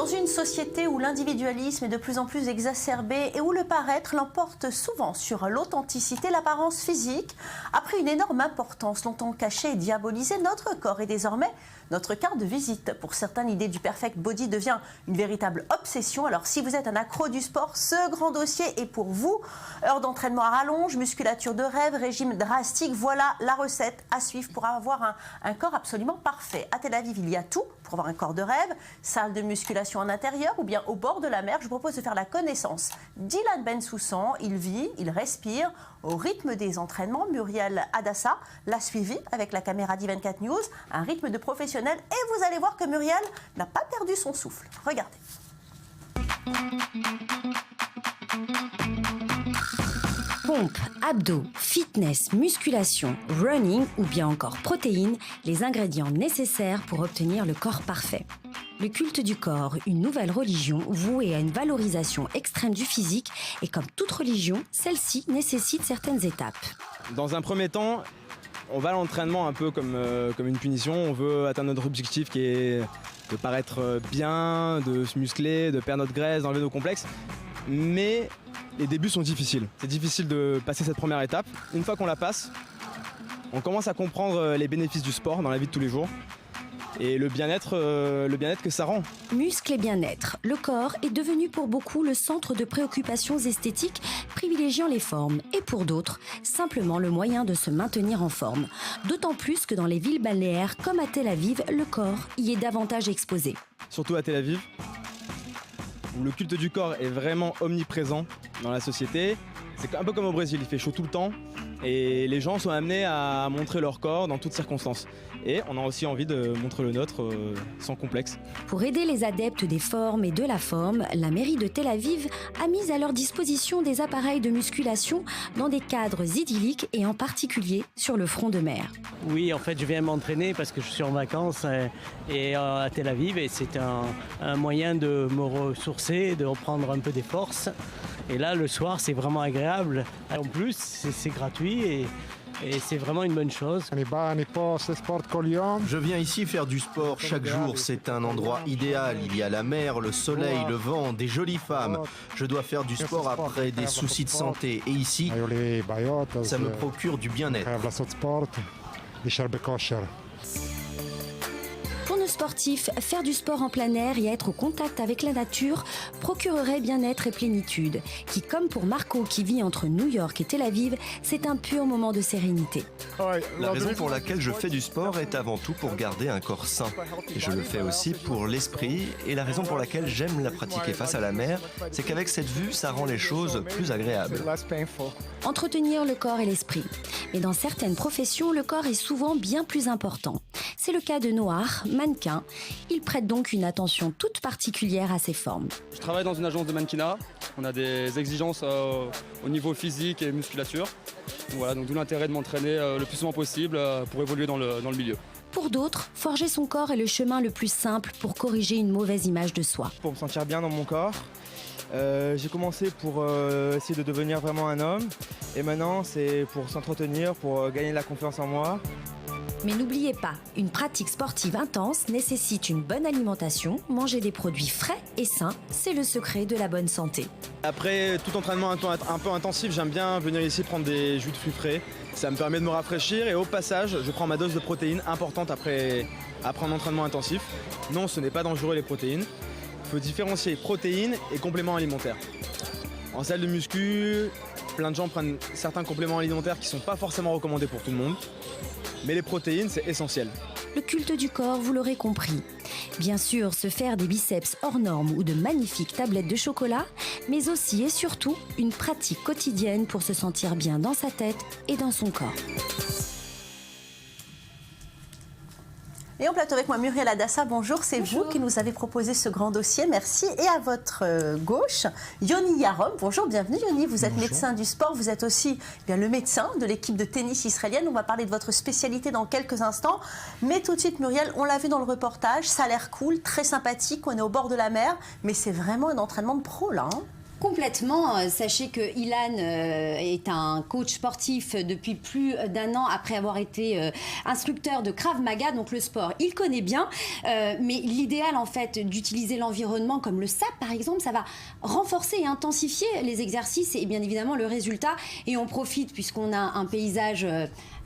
Dans une société où l'individualisme est de plus en plus exacerbé et où le paraître l'emporte souvent sur l'authenticité, l'apparence physique a pris une énorme importance. Longtemps cachée et diabolisée, notre corps est désormais notre carte de visite. Pour certains, l'idée du perfect body devient une véritable obsession. Alors si vous êtes un accro du sport, ce grand dossier est pour vous. Heures d'entraînement à rallonge, musculature de rêve, régime drastique, voilà la recette à suivre pour avoir un corps absolument parfait. À Tel Aviv, il y a tout pour avoir un corps de rêve, salle de musculation en intérieur ou bien au bord de la mer. Je vous propose de faire la connaissance d'Ilan Bensoussan. Il vit, il respire au rythme des entraînements. Muriel Hadassa l'a suivi avec la caméra d'I24 News, un rythme de professionnel. Et vous allez voir que Muriel n'a pas perdu son souffle. Regardez. Pompe, abdos, fitness, musculation, running ou bien encore protéines, les ingrédients nécessaires pour obtenir le corps parfait. Le culte du corps, une nouvelle religion vouée à une valorisation extrême du physique, et comme toute religion, celle-ci nécessite certaines étapes. Dans un premier temps, on va à l'entraînement un peu comme une punition. On veut atteindre notre objectif qui est de paraître bien, de se muscler, de perdre notre graisse, d'enlever nos complexes. Mais les débuts sont difficiles. C'est difficile de passer cette première étape. Une fois qu'on la passe, on commence à comprendre les bénéfices du sport dans la vie de tous les jours et le bien-être que ça rend. Muscles et bien-être. Le corps est devenu pour beaucoup le centre de préoccupations esthétiques, privilégiant les formes, et pour d'autres, simplement le moyen de se maintenir en forme. D'autant plus que dans les villes balnéaires comme à Tel Aviv, le corps y est davantage exposé. Surtout à Tel Aviv, où le culte du corps est vraiment omniprésent dans la société. C'est un peu comme au Brésil, il fait chaud tout le temps et les gens sont amenés à montrer leur corps dans toutes circonstances. Et on a aussi envie de montrer le nôtre sans complexe. Pour aider les adeptes des formes et de la forme, la mairie de Tel Aviv a mis à leur disposition des appareils de musculation dans des cadres idylliques et en particulier sur le front de mer. Oui, en fait, je viens m'entraîner parce que je suis en vacances à Tel Aviv et c'est un moyen de me ressourcer, de reprendre un peu des forces. Et là, le soir, c'est vraiment agréable. En plus, c'est gratuit et c'est vraiment une bonne chose. Je viens ici faire du sport chaque jour. C'est un endroit idéal. Il y a la mer, le soleil, le vent, des jolies femmes. Je dois faire du sport après des soucis de santé. Et ici, ça me procure du bien-être. Pour nos sportifs, faire du sport en plein air et être au contact avec la nature procurerait bien-être et plénitude, qui, comme pour Marco qui vit entre New York et Tel Aviv, c'est un pur moment de sérénité. La raison pour laquelle je fais du sport est avant tout pour garder un corps sain. Et je le fais aussi pour l'esprit. Et la raison pour laquelle j'aime la pratiquer face à la mer, c'est qu'avec cette vue, ça rend les choses plus agréables. Entretenir le corps et l'esprit. Mais dans certaines professions, le corps est souvent bien plus important. C'est le cas de Noir, mannequin. Il prête donc une attention toute particulière à ses formes. Je travaille dans une agence de mannequinat. On a des exigences au niveau physique et musculature. Voilà, donc d'où l'intérêt de m'entraîner le plus souvent possible pour évoluer dans le milieu. Pour d'autres, forger son corps est le chemin le plus simple pour corriger une mauvaise image de soi. Pour me sentir bien dans mon corps, j'ai commencé pour essayer de devenir vraiment un homme. Et maintenant, c'est pour s'entretenir, pour gagner de la confiance en moi. Mais n'oubliez pas, une pratique sportive intense nécessite une bonne alimentation. Manger des produits frais et sains, c'est le secret de la bonne santé. Après tout entraînement un peu intensif, j'aime bien venir ici prendre des jus de fruits frais. Ça me permet de me rafraîchir et au passage, je prends ma dose de protéines importante après un entraînement intensif. Non, ce n'est pas dangereux les protéines. Il faut différencier protéines et compléments alimentaires. En salle de muscu, plein de gens prennent certains compléments alimentaires qui ne sont pas forcément recommandés pour tout le monde. Mais les protéines, c'est essentiel. Le culte du corps, vous l'aurez compris. Bien sûr, se faire des biceps hors normes ou de magnifiques tablettes de chocolat, mais aussi et surtout une pratique quotidienne pour se sentir bien dans sa tête et dans son corps. Et en plateau avec moi, Muriel Hadassa, bonjour. C'est vous qui nous avez proposé ce grand dossier, merci. Et à votre gauche, Yoni Yarom. Bonjour, bienvenue Yoni. Vous êtes médecin du sport, vous êtes aussi bien, le médecin de l'équipe de tennis israélienne. On va parler de votre spécialité dans quelques instants. Mais tout de suite, Muriel, on l'a vu dans le reportage, ça a l'air cool, très sympathique, on est au bord de la mer. Mais c'est vraiment un entraînement de pro là. Complètement. Sachez que Ilan est un coach sportif depuis plus d'1 an après avoir été instructeur de Krav Maga, donc le sport, il connaît bien. Mais l'idéal, en fait, d'utiliser l'environnement comme le sable, par exemple, ça va renforcer et intensifier les exercices et bien évidemment le résultat. Et on profite, puisqu'on a un paysage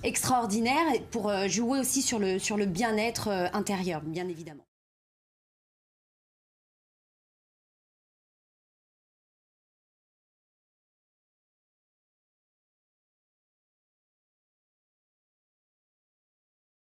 extraordinaire, pour jouer aussi sur le bien-être intérieur, bien évidemment.